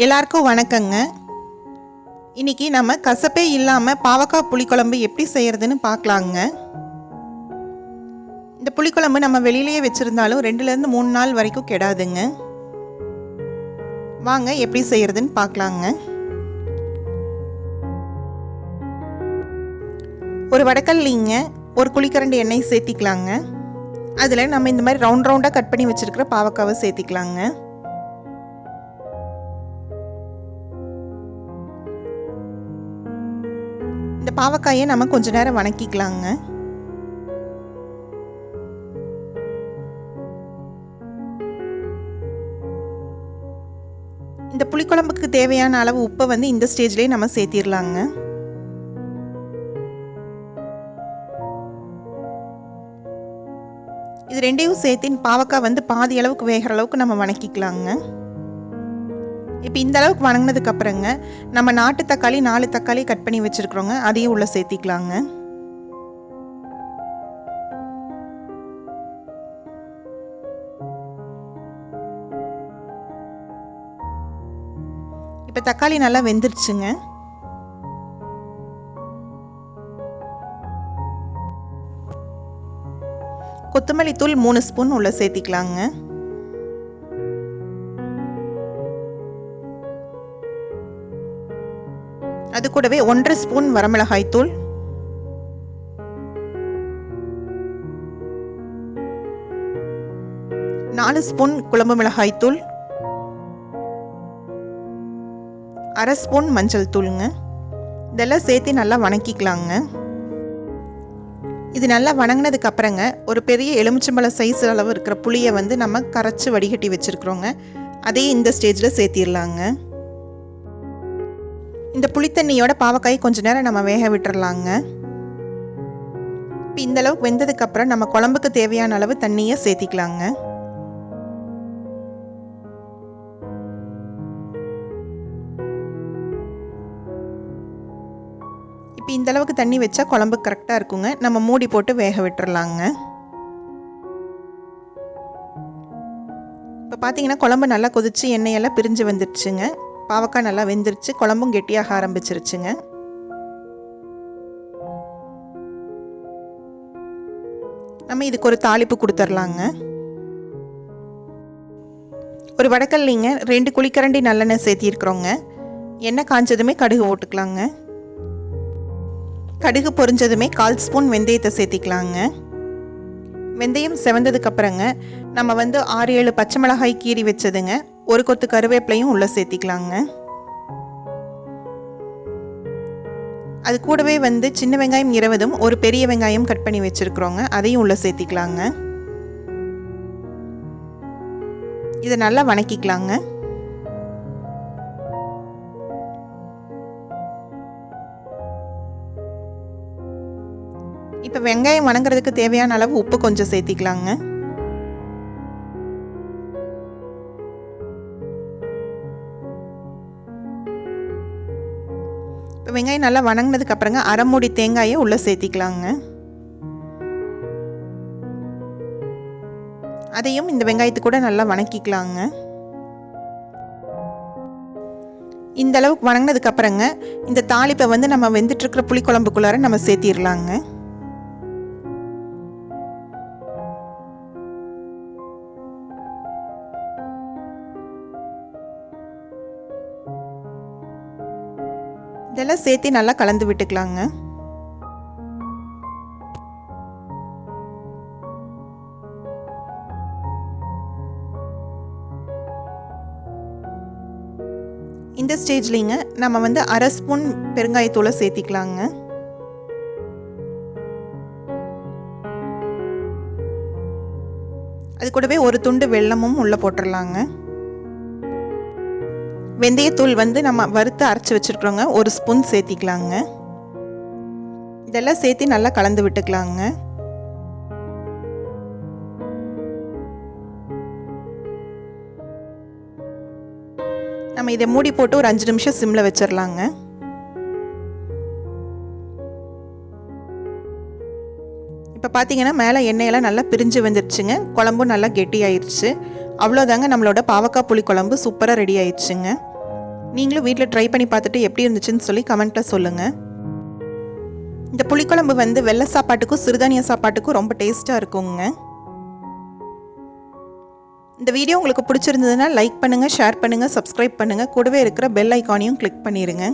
எல்லாருக்கும் வணக்கங்க. இன்றைக்கி நம்ம கசப்பே இல்லாமல் பாவக்காய் புளிக்குழம்பு எப்படி செய்கிறதுன்னு பார்க்கலாங்க. இந்த புளிக்குழம்பு நம்ம வெளியிலேயே வச்சுருந்தாலும் 2லேருந்து 3 நாள் வரைக்கும் கெடாதுங்க. வாங்க எப்படி செய்கிறதுன்னு பார்க்கலாங்க. ஒரு வடக்கல்லிங்க ஒரு குழிக்கரண்டி எண்ணெய் சேர்த்திக்கலாங்க. அதில் நம்ம இந்த மாதிரி ரவுண்டாக கட் பண்ணி வச்சுருக்கிற பாவக்காவை சேர்த்திக்கலாங்க. இந்த பாவக்காயை நம்ம கொஞ்ச நேரம் வணக்கிக்கலாங்க. இந்த புளிக்குழம்புக்கு தேவையான அளவு உப்பை வந்து இந்த ஸ்டேஜ்லேயே நம்ம சேர்த்திடலாங்க. இது ரெண்டையும் சேர்த்து பாவக்காய் வந்து பாதி அளவுக்கு வேகிற அளவுக்கு நம்ம வணக்கிக்கலாங்க. இப்போ இந்த அளவுக்கு வணங்கினதுக்கு அப்புறங்க நம்ம நாட்டு தக்காளி 4 தக்காளி கட் பண்ணி வச்சுருக்குறோங்க, அதையும் உள்ளே சேர்த்திக்கலாங்க. இப்போ தக்காளி நல்லா வெந்துருச்சுங்க. கொத்தமல்லி தூள் 3 ஸ்பூன் உள்ளே சேர்த்திக்கலாங்க. அது கூடவே 1.5 ஸ்பூன் வரமிளகாய் தூள், 4 ஸ்பூன் குழம்பு மிளகாய் தூள், 1/2 ஸ்பூன் மஞ்சள் தூளுங்க. இதெல்லாம் சேர்த்து நல்லா வணக்கிக்கலாங்க. இது நல்லா வணங்கினதுக்கு அப்புறங்க ஒரு பெரிய எலுமிச்சம்பழ சைஸ் அளவு இருக்கிற புளியை வந்து நம்ம கரைச்சி வடிகட்டி வச்சுருக்குறோங்க, அதையும் இந்த ஸ்டேஜில் சேர்த்திடலாங்க. இந்த புளித்தண்ணியோட பாவக்காய் கொஞ்ச நேரம் நம்ம வேக விட்டுறலாங்க. இப்போ இந்த அளவுக்கு வெந்ததுக்கப்புறம் நம்ம குழம்புக்கு தேவையான அளவு தண்ணியை சேர்த்திக்கலாங்க. இப்போ இந்த அளவுக்கு தண்ணி வச்சா குழம்பு கரெக்டாக இருக்குங்க. நம்ம மூடி போட்டு வேக விட்டுறலாங்க. இப்போ பார்த்தீங்கன்னா குழம்பு நல்லா கொதிச்சு எண்ணெயெல்லாம் பிரிஞ்சு வந்துடுச்சுங்க. பாவக்காய் நல்லா வெந்துருச்சு, குழம்பும் கெட்டியாக ஆரம்பிச்சிருச்சுங்க. நம்ம இதுக்கு ஒரு தாளிப்பு கொடுத்துர்லாங்க. ஒரு வடக்கல்லிங்க 2 குழிக்கரண்டி நல்லெண்ணெய் சேர்த்திருக்கிறோங்க. எண்ணெய் காஞ்சதுமே கடுகு போட்டுக்கலாங்க. கடுகு பொரிஞ்சதுமே 1/4 ஸ்பூன் வெந்தயத்தை சேர்த்திக்கலாங்க. வெந்தயம் செவந்ததுக்கப்புறங்க நம்ம வந்து 6-7 பச்சை மிளகாய் கீறி வச்சதுங்க, ஒரு கொத்து கருவேப்பிலையும் உள்ளே சேர்த்திக்கலாங்க. அது கூடவே வந்து சின்ன வெங்காயம் 20, ஒரு பெரிய வெங்காயம் கட் பண்ணி வச்சுருக்குறோங்க, அதையும் உள்ளே சேர்த்திக்கலாங்க. இதை நல்லா வணக்கிக்கலாங்க. இப்போ வெங்காயம் வணங்குறதுக்கு தேவையான அளவு உப்பு கொஞ்சம் சேர்த்திக்கலாங்க. இப்போ வெங்காயம் நல்லா வணங்கினதுக்கு அப்புறங்க 1/2 மூடி தேங்காயை உள்ளே சேர்த்திக்கலாங்க. அதையும் இந்த வெங்காயத்து கூட நல்லா வணக்கிக்கலாங்க. இந்த அளவுக்கு வணங்கினதுக்கு அப்புறங்க இந்த தாளிப்பை வந்து நம்ம வெந்துட்டு இருக்கிற புளிக்குழம்புக்குள்ளார நம்ம சேர்த்திடலாங்க. இதெல்லாம் சேர்த்து நல்லா கலந்து விட்டுக்கலாங்க. இந்த ஸ்டேஜ்லிங்க நம்ம வந்து 1/2 ஸ்பூன் பெருங்காயத்தூளை சேர்த்திக்கலாங்க. அது கூடவே ஒரு துண்டு வெல்லமும் உள்ளே போட்டுடலாங்க. வெந்தயத்தூள் வந்து நம்ம வறுத்து அரைச்சி வச்சுருக்குறோங்க, 1 ஸ்பூன் சேர்த்திக்கலாங்க. இதெல்லாம் சேர்த்து நல்லா கலந்து விட்டுக்கலாங்க. நம்ம இதை மூடி போட்டு ஒரு 5 நிமிஷம் சிம்மில் வச்சிடலாங்க. இப்போ பார்த்தீங்கன்னா மேலே எண்ணெயெல்லாம் நல்லா பிரிஞ்சு வந்துடுச்சுங்க, குழம்பும் நல்லா கெட்டி ஆயிடுச்சு. அவ்வளோதாங்க, நம்மளோட பாவக்காய் புளி குழம்பு சூப்பராக ரெடி ஆயிடுச்சுங்க. நீங்களும் வீட்டில் ட்ரை பண்ணி பார்த்துட்டு எப்படி இருந்துச்சுன்னு சொல்லி கமெண்ட்டில் சொல்லுங்கள். இந்த புளிக்குழம்பு வந்து வெள்ளை சாப்பாட்டுக்கும் சிறுதானிய சாப்பாட்டுக்கும் ரொம்ப டேஸ்ட்டாக இருக்குங்க. இந்த வீடியோ உங்களுக்கு பிடிச்சிருந்ததுன்னா லைக் பண்ணுங்கள், ஷேர் பண்ணுங்கள், சப்ஸ்கிரைப் பண்ணுங்கள். கூடவே இருக்கிற பெல் ஐக்கானையும் கிளிக் பண்ணிடுங்க.